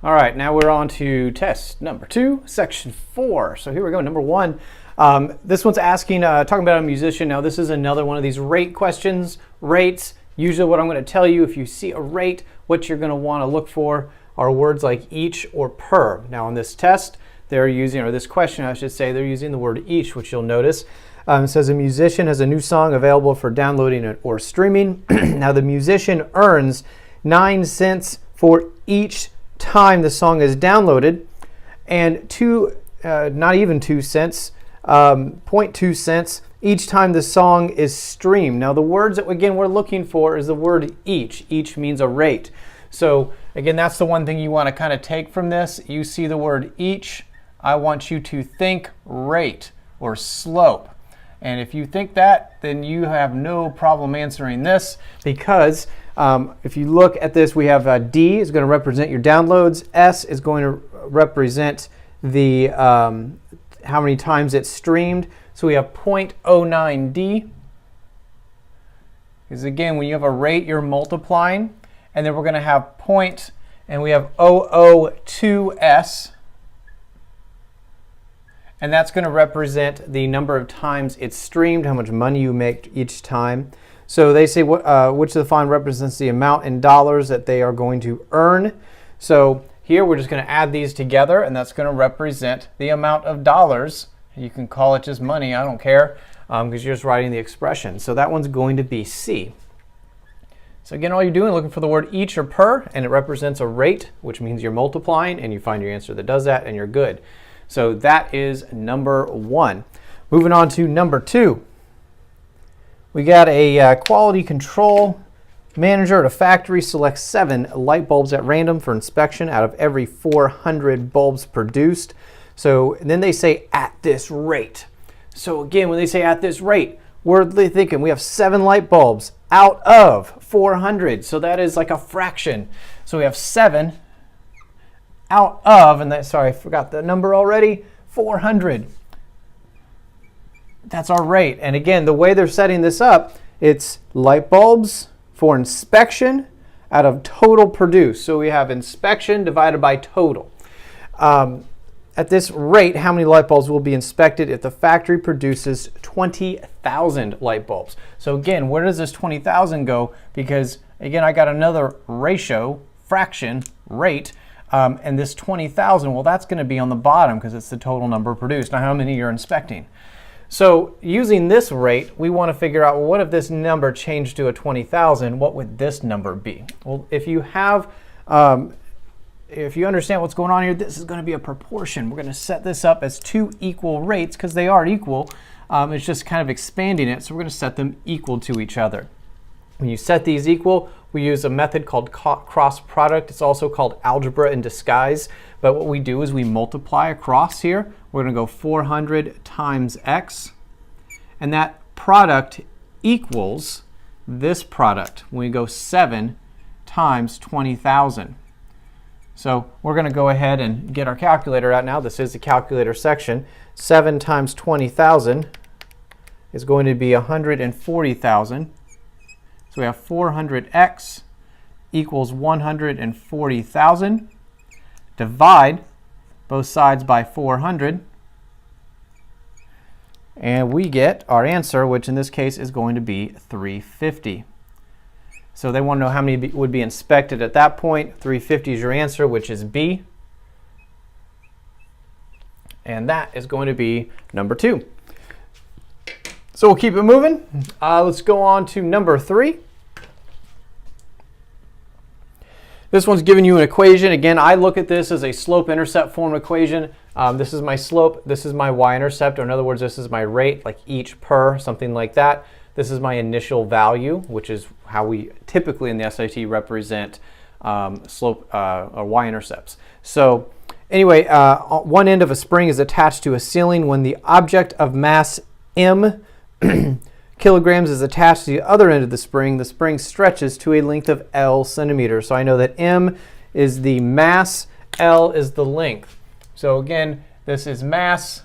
All right, now we're on to test number 2, section 4. So here we go, number 1. This one's asking, talking about a musician. Now this is another one of these rate questions. Rates, usually what I'm going to tell you, if you see a rate, what you're going to want to look for are words like each or per. Now on this test, they're using, or this question I should say, they're using the word each, which you'll notice. It says a musician has a new song available for downloading or streaming. Now the musician earns 9 cents for each time the song is downloaded, and not even 2 cents, 0.2 cents each time the song is streamed. Now the words that again we're looking for is the word each. Each means a rate. So again, that's the one thing you want to kind of take from this. You see the word each, I want you to think rate or slope. And if you think that, then you have no problem answering this, because if you look at this, we have D is going to represent your downloads. S is going to represent the how many times it's streamed. So we have 0.09D. Because again, when you have a rate, you're multiplying. And then we're going to have point, and we have 002S. And that's going to represent the number of times it's streamed, how much money you make each time. So they say which of the following represents the amount in dollars that they are going to earn. So here we're just going to add these together, and that's going to represent the amount of dollars. You can call it just money, I don't care, because you're just writing the expression. So that one's going to be C. So again, all you're doing is looking for the word each or per, and it represents a rate, which means you're multiplying, and you find your answer that does that, and you're good. So that is number 1. Moving on to number 2. We got a quality control manager at a factory selects 7 light bulbs at random for inspection out of every 400 bulbs produced. So then they say at this rate. So again, when they say at this rate, we're thinking we have 7 light bulbs out of 400. So that is like a fraction. So we have 7 out of, and that, sorry, I forgot the number already, 400. That's our rate. And again, the way they're setting this up, it's light bulbs for inspection out of total produced. So we have inspection divided by total. At this rate, how many light bulbs will be inspected if the factory produces 20,000 light bulbs? So again, where does this 20,000 go? Because again, I got another ratio, fraction, rate, and this 20,000, well, that's going to be on the bottom because it's the total number produced. Now, how many you're inspecting? So using this rate, we want to figure out, well, what if this number changed to a 20,000? What would this number be? Well, if you have, if you understand what's going on here, this is going to be a proportion. We're going to set this up as 2 equal rates because they are equal. It's just kind of expanding it, so we're going to set them equal to each other. When you set these equal, we use a method called cross product. It's also called algebra in disguise. But what we do is we multiply across here. We're going to go 400 times x. And that product equals this product when we go 7 times 20,000. So we're going to go ahead and get our calculator out now. This is the calculator section. 7 times 20,000 is going to be 140,000. So we have 400x equals 140,000. Divide both sides by 400. And we get our answer, which in this case is going to be 350. So they want to know how many would be inspected at that point. 350 is your answer, which is B. And that is going to be number 2. So we'll keep it moving. Let's go on to number 3. This one's giving you an equation. Again, I look at this as a slope-intercept form equation. This is my slope. This is my y-intercept. Or in other words, this is my rate, like each per, something like that. This is my initial value, which is how we typically in the SAT represent slope or y-intercepts. So anyway, one end of a spring is attached to a ceiling. When the object of mass m kilograms is attached to the other end of the spring stretches to a length of L centimeters. So I know that m is the mass, L is the length. So again, this is mass,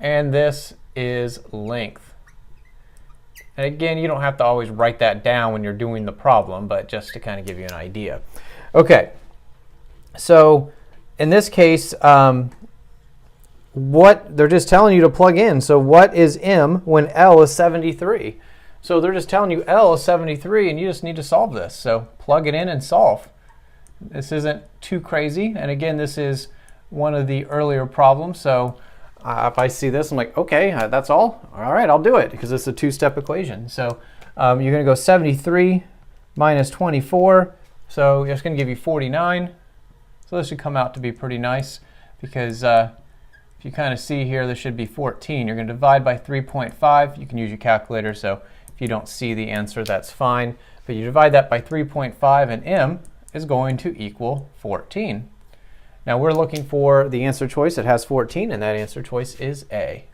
and this is length. And again, you don't have to always write that down when you're doing the problem, but just to kind of give you an idea. Okay, So in this case, what they're just telling you to plug in. So what is M when L is 73? So they're just telling you L is 73, and you just need to solve this. So plug it in and solve. This isn't too crazy. And again, this is one of the earlier problems. So if I see this, I'm like, okay, that's all. All right, I'll do it because it's a two-step equation. So you're going to go 73 minus 24. So it's going to give you 49. So this should come out to be pretty nice because if you kind of see here, this should be 14. You're going to divide by 3.5. You can use your calculator, so if you don't see the answer, that's fine. But you divide that by 3.5, and M is going to equal 14. Now we're looking for the answer choice that has 14, and that answer choice is A.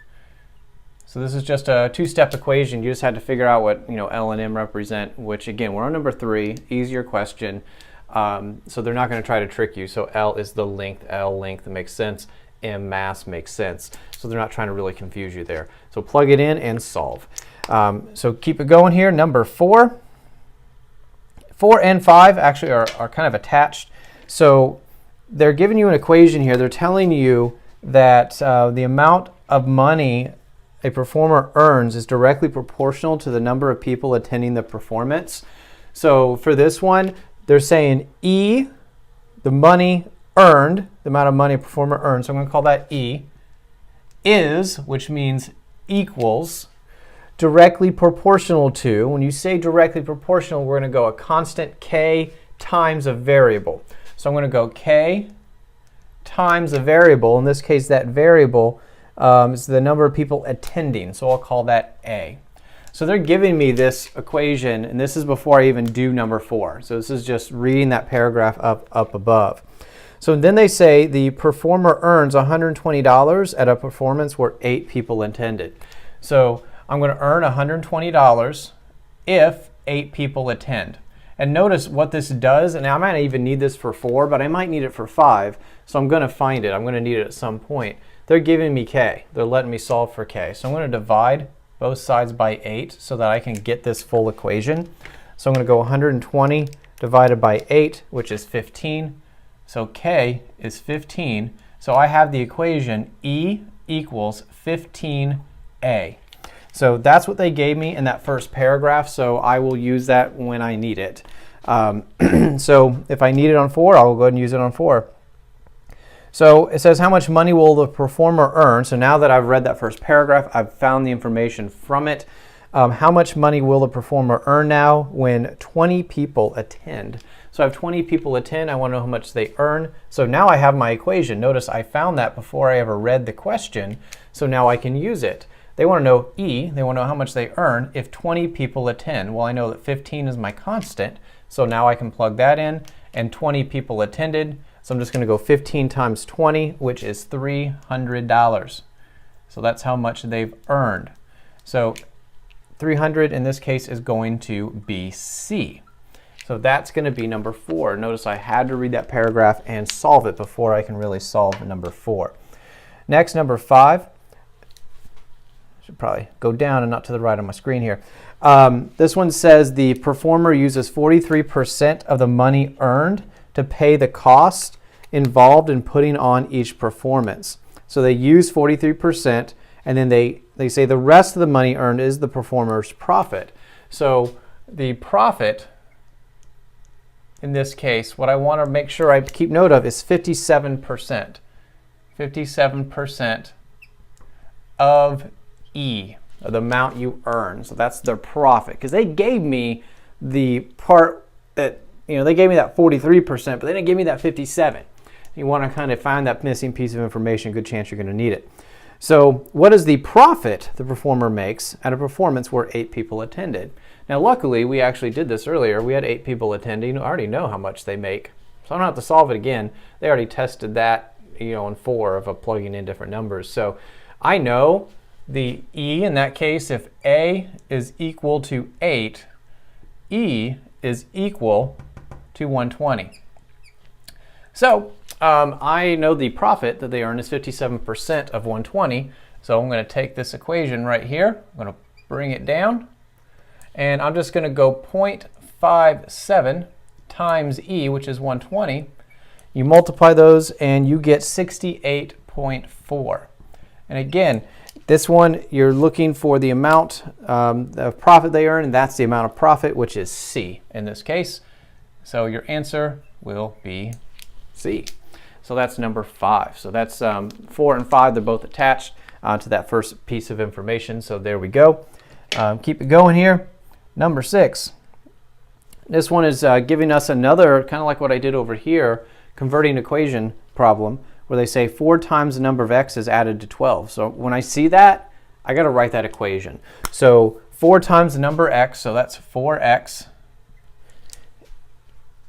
So this is just a two-step equation. You just had to figure out what L and M represent, which again, we're on number 3, easier question. So they're not going to try to trick you. So L is the length, L length makes sense. M mass makes sense. So they're not trying to really confuse you there. So plug it in and solve. So keep it going here. Number 4. 4 and 5 actually are kind of attached. So they're giving you an equation here. They're telling you that the amount of money a performer earns is directly proportional to the number of people attending the performance. So for this one, they're saying E, the money earned, the amount of money a performer earns, so I'm going to call that E, is, which means equals, directly proportional to. When you say directly proportional, we're going to go a constant K times a variable. So I'm going to go K times a variable. In this case, that variable is the number of people attending, so I'll call that A. So they're giving me this equation, and this is before I even do number 4. So this is just reading that paragraph up above. So then they say the performer earns $120 at a performance where 8 people attended. So I'm going to earn $120 if 8 people attend. And notice what this does, and I might not even need this for 4, but I might need it for 5. So I'm going to find it. I'm going to need it at some point. They're giving me K. They're letting me solve for K. So I'm going to divide both sides by 8 so that I can get this full equation. So I'm going to go 120 divided by 8, which is 15. So K is 15. So I have the equation E equals 15A. So that's what they gave me in that first paragraph. So I will use that when I need it. So if I need it on 4, I'll go ahead and use it on 4. So it says, how much money will the performer earn? So now that I've read that first paragraph, I've found the information from it. How much money will the performer earn now when 20 people attend? So I have 20 people attend. I want to know how much they earn. So now I have my equation. Notice I found that before I ever read the question. So now I can use it. They want to know E. They want to know how much they earn if 20 people attend. Well, I know that 15 is my constant. So now I can plug that in. And 20 people attended. So I'm just going to go 15 times 20, which is $300. So that's how much they've earned. So 300 in this case is going to be C. So that's going to be number 4. Notice I had to read that paragraph and solve it before I can really solve number 4. Next, number 5. Should probably go down and not to the right on my screen here. This one says the performer uses 43% of the money earned to pay the cost involved in putting on each performance. So they use 43%, and then they say the rest of the money earned is the performer's profit. So the profit, in this case, what I want to make sure I keep note of is 57%. 57% of E, of the amount you earn. So that's their profit. Because they gave me the part that, they gave me that 43%, but they didn't give me that 57. You want to kind of find that missing piece of information. Good chance you're going to need it. So what is the profit the performer makes at a performance where 8 people attended? Now, luckily, we actually did this earlier. We had 8 people attending. I already know how much they make. So I don't have to solve it again. They already tested that, in 4 of plugging in different numbers. So I know the E in that case, if A is equal to 8, E is equal to 120. So I know the profit that they earn is 57% of 120. So I'm going to take this equation right here. I'm going to bring it down. And I'm just going to go 0.57 times E, which is 120. You multiply those and you get 68.4. And again, this one, you're looking for the amount of profit they earn, and that's the amount of profit, which is C in this case. So your answer will be C. So that's number 5. So that's 4 and 5. They're both attached to that first piece of information. So there we go. Keep it going here. Number 6. This one is giving us another, kind of like what I did over here, converting equation problem, where they say 4 times the number of x is added to 12. So when I see that, I got to write that equation. So 4 times the number x, so that's 4x,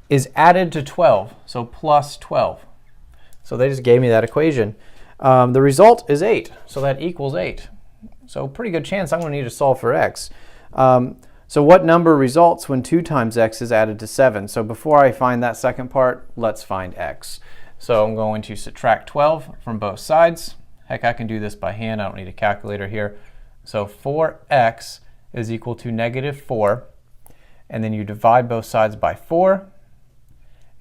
is added to 12, so plus 12. So they just gave me that equation. The result is 8, so that equals 8. So pretty good chance I'm going to need to solve for x. So what number results when 2 times x is added to 7? So before I find that second part, let's find x. So I'm going to subtract 12 from both sides. Heck, I can do this by hand. I don't need a calculator here. So 4x is equal to negative 4. And then you divide both sides by 4.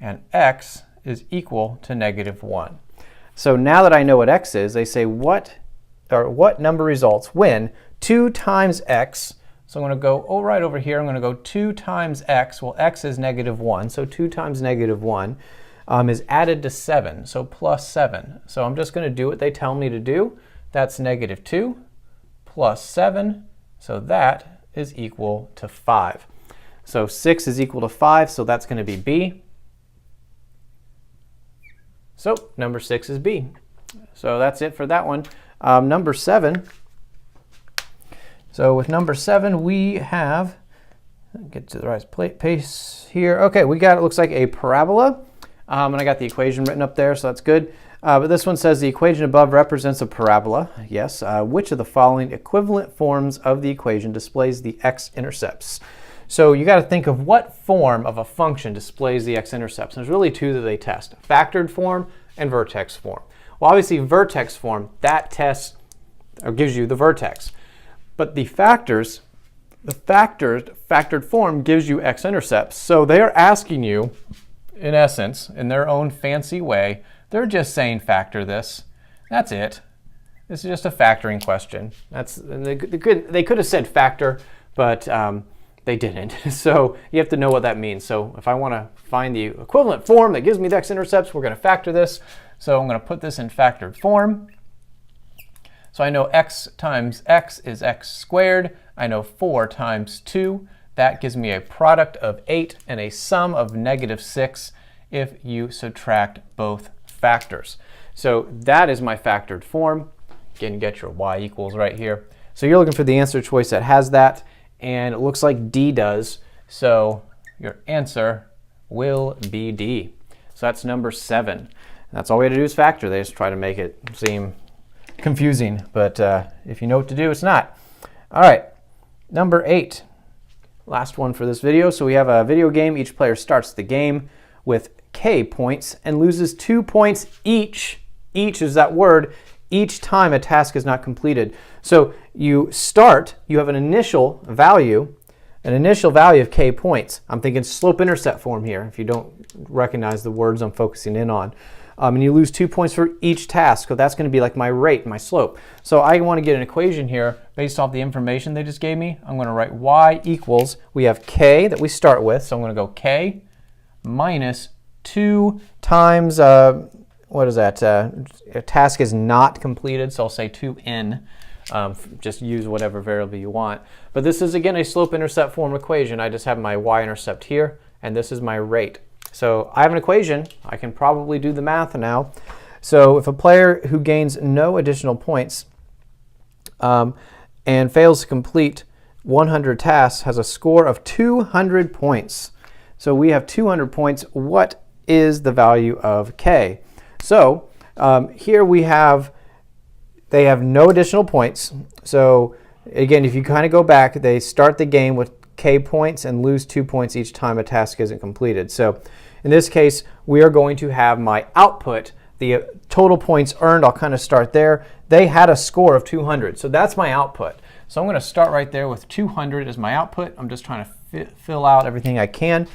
And x is equal to negative 1. So now that I know what x is, they say what number results when 2 times x. So I'm going to go right over here. I'm going to go 2 times x. Well, x is negative 1. So 2 times negative 1. Is added to 7, so plus 7. So I'm just going to do what they tell me to do. That's negative 2 plus 7, so that is equal to 5. So 6 is equal to 5, so that's going to be B. So number 6 is B. So that's it for that one. Number 7. So with number 7, we have, get to the right pace here. Okay, we got, it looks like a parabola. And I got the equation written up there, so that's good. But this one says the equation above represents a parabola. Yes. Which of the following equivalent forms of the equation displays the x-intercepts? So you got to think of what form of a function displays the x-intercepts. There's really 2 that they test: factored form and vertex form. Well, obviously vertex form, that tests or gives you the vertex. But the factored form gives you x-intercepts. So they are asking you, in essence, in their own fancy way, they're just saying factor this. That's it. This is just a factoring question. They could have said factor, but they didn't. So you have to know what that means. So if I want to find the equivalent form that gives me the x-intercepts, we're going to factor this. So I'm going to put this in factored form. So I know x times x is x squared. I know 4 times 2. That gives me a product of 8 and a sum of negative 6 if you subtract both factors. So that is my factored form. Again, get your y equals right here. So you're looking for the answer choice that has that, and it looks like D does. So your answer will be D. So that's number 7. And that's all we had to do is factor. They just try to make it seem confusing, but if you know what to do, it's not. All right, number 8. Last one for this video. So we have a video game. Each player starts the game with K points and loses 2 points each is that word, each time a task is not completed. So you start, you have an initial value of K points. I'm thinking slope-intercept form here, if you don't recognize the words I'm focusing in on. And you lose 2 points for each task. So that's going to be like my rate, my slope. So I want to get an equation here based off the information they just gave me. I'm going to write y equals, we have K that we start with. So I'm going to go K minus 2 times, what is that? A task is not completed, so I'll say 2n. Just use whatever variable you want. But this is, again, a slope-intercept form equation. I just have my y-intercept here, and this is my rate. So I have an equation. I can probably do the math now. So if a player who gains no additional points and fails to complete 100 tasks has a score of 200 points. So we have 200 points. What is the value of K? So here we have, they have no additional points. So again, if you kind of go back, they start the game with K points and lose 2 points each time a task isn't completed. So in this case, we are going to have my output, the total points earned. I'll kind of start there. They had a score of 200, so that's my output. So I'm going to start right there with 200 as my output. I'm just trying to fill out everything I can.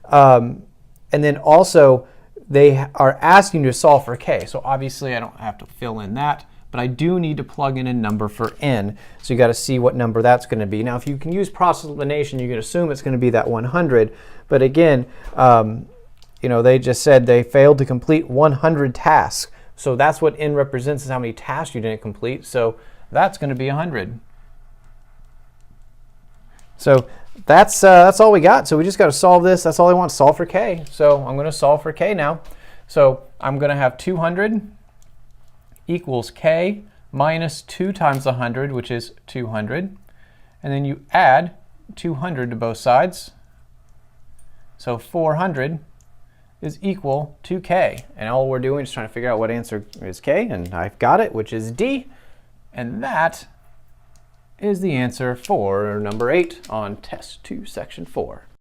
And then also, they are asking you to solve for k. So obviously I don't have to fill in that, but I do need to plug in a number for n. So you got to see what number that's going to be. Now, if you can use process elimination, you can assume it's going to be that 100. But again, they just said they failed to complete 100 tasks. So that's what n represents, is how many tasks you didn't complete. So that's going to be 100. So that's all we got. So we just got to solve this. That's all I want, solve for k. So I'm going to solve for k now. So I'm going to have 200 equals k minus 2 times 100, which is 200. And then you add 200 to both sides. So 400 is equal to k. And all we're doing is trying to figure out what answer is k. And I've got it, which is D. And that is the answer for number 8 on test 2, section 4.